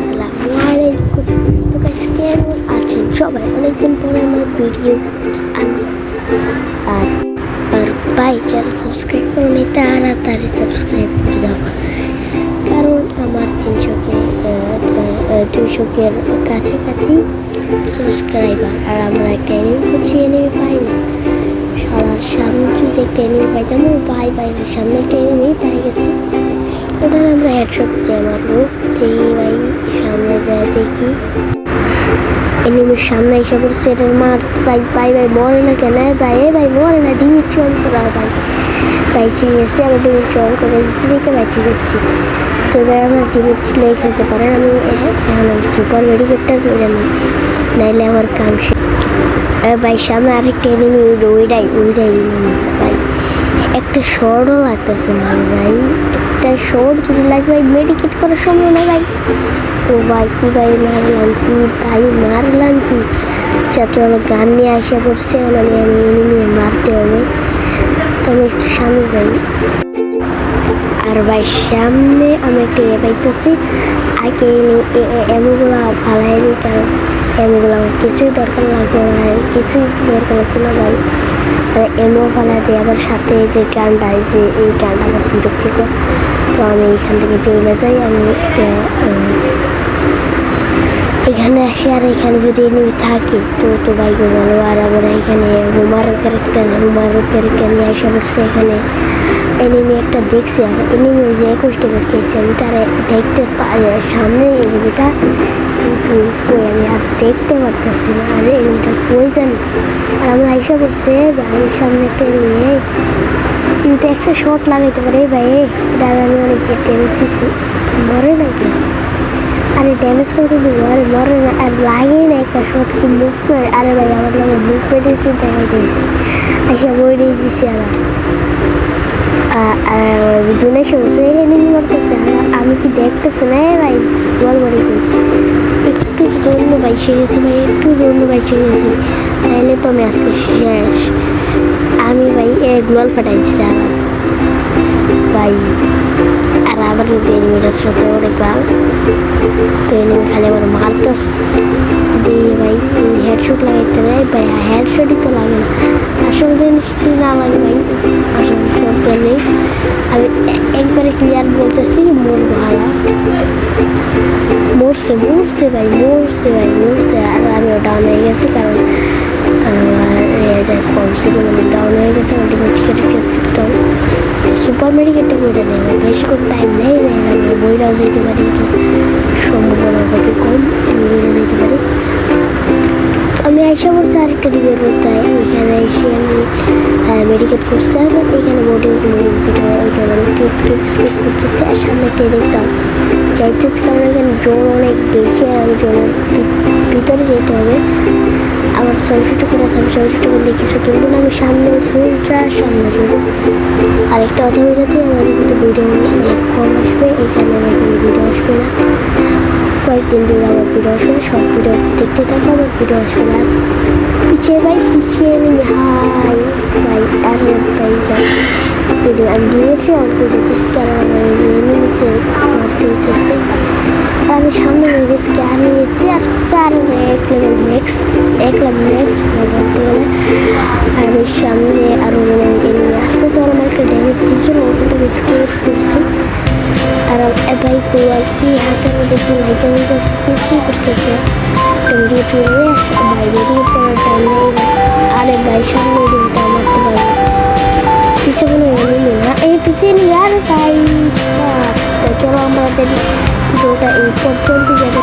আসসালামু আলাইকুম। তো গাইস কেমন আছেন সবাই? অনেকদিন পরে আমার ভিডিও আর আর ভাই যারা সাবস্ক্রাইব করেনি তাড়াতাড়ি সাবস্ক্রাইব করে দাও, কারণ আমার 200-এর কাছাকাছি সাবস্ক্রাইবার। আর আমরা একটা এনিমি করছি, এনিমি পাই না। সবার সামনে যদি একটা এনিমি পাইতাম, বাইরের সামনে একটা এনিমি পাই গেছি, ওটা আমরা হেডশট দিয়ে মারবো। দেখি ভাই সামনে যায়, দেখি এনিমির সামনে এসে পড়ছে, এটার মার্স ভাই মরে না কেন ভাই মরে না, ডিমিট অন করা বাইচে গেছে। আমি ডিমিট অন করে দিচ্ছি, দেখে বাইচে গেছি। তো এবার আমার ডিমিট লয়ে খেলতে পারেন। আমি এখন সুপার মেডিকেটটা করে নিই, নাইলে আমার কাম শেষ। ভাই সামনে আরেকটা এনিমি, ওইটাই এনিমি ভাই। একটা শর্টও লাগতেছে না ভাই, একটা শর্ট যদি লাগবে ভাই, মেডিকেট করার সময় না ভাই। ও ভাই কি ভাই মারলাম কি চলো গান নিয়ে আসা পড়ছে। আমি এনিমি মারতে হবে, তো আমি একটু সামনে যাই। আর ভাই সামনে আমি একটা পাইতেছি, আগে এমনগুলো ফালাই দিই, কারণ এমনগুলো আমার কিছুই দরকার লাগবে না, ভাই। এমও ফালাই দিই, আবার সাথে যে গানটা, এই গানটা আমার বিরক্তিকর। তো আমি এখান থেকে চলে যাই। আমি এখানে আসি, আর এখানে যদি এনিমি থাকে তো ভাইকে বলো। আর আমরা এখানে রোমারো ক্যারেক্টার নিয়ে আসা পড়ছে। এখানে এনিমি একটা দেখছি, আর এনিমি যে 21 ড্যামেজ খেয়েছি আমি, তারা দেখতে সামনে এনিমিটা, কিন্তু কই আমি আর দেখতে পারতেছি না। আর এনিমিটা কই জানি, আর আমরা আইসা পড়ছে ভাই সামনে একটা এনিমি। যদি একটা শট লাগাইতে পারে ভাই, এটা আমি অনেক ড্যামেজ দিচ্ছি, মরে নাকি? আরে ড্যামেজ করে যদি মরে না, আর লাগেই না একটা শট কি মুভমেন্ট। আরে ভাই আমার লাগে মুভমেন্টের শুধু দেখা দিয়েছি, আইসা বই দিয়ে দিচ্ছি। আর জুনে সরষে এনিমি মারতেছে, আমি কি দেখতেছি না ভাই? বল একটু জন্য বাইচে গেছি তাইলে তো আমি আজকে শেষ। আমি ভাই গ্লোয়াল ফাটাই দিচ্ছি ভাই। আর আবার এনিমিটার সাথে অনেক ভালো, তো এনিমি খালি আমার মারতেছে দিয়ে ভাই হেডশট লাগাইতে নেই ভাই, হেডশটই তো লাগে না। আসল জিনিস না লাগে ভাই, আসল শট নেই। আমি একবারে ক্লিয়ার বলতেছি, মরছে ভাই। আর আমিও ডাউন হয়ে গেছি, কারণ আমার কম ছিল, মানে ডাউন হয়ে গেছে। আমার টিকিট শিখতে হবে, সুপার মেডিকেটটা করে নেই, বেশি কোনো টাইম নেই। আমি বইটাও যেতে পারি, সম্ভাবনা খুবই কম আমি বইটা যেতে পারি। আমি আইসা বলছি আরেকটা ডিবেট করতে হয়। এখানে এসে আমি মেডিকেট করছি, আর এখানে বোর্ডিং স্কিপ করতেছি। আর সামনে ট্রেনিং দাও যাইতেছি, কারণ এখানে জোর অনেক বেশি, আর আমি জোরের ভিতরে যেতে হবে। আমার 600 টাকা আছে, আমি 600 টাকা দিয়ে কিছু কিনবো না, আমি সামনে চলবো। আরেকটা কথা বলে দিই, আমার কিন্তু ভিডিও অনেক কম আসবে, এখানে আমার কোনো ভিডিও আসবে না, কয়েকদিন ধরে আমার ভিডিও আসবে না। সব ভিডিও দেখতে থাকো, আমার ভিডিও আসবে না। পিছিয়ে হাই ভাই, আরে ভাই যাই আমি ডিমেছে অন করে দিচ্ছি, কারণ আমার এনিমিতে মারতে হচ্ছে। আর আমি সামনে হয়ে গেছি, স্ক্যার নিয়েছি, আর স্ক্যার এক লেভেল ম্যাক্স বলতে গেলে। আর আমি সামনে আরও এনিমি আসছে, তো আমার একটা ড্যামেজ দিচ্ছিল, ওটা তো আমি স্কেপ করছি। আর ভাই আর কি হাতের মধ্যে কি লাইটের মধ্যে কিছুই করতেছে, ভাই বেরিয়ে পড়ার টাইম নেই। আরে ভাই সামনে দিনটা মারতে পারবো, পিছিয়ে কোনো এনিমি না, এই পিছিয়ে নিয়ে। আর ভাই চলো আমাদের ভিডিওটা এই পর্যন্ত যাবে।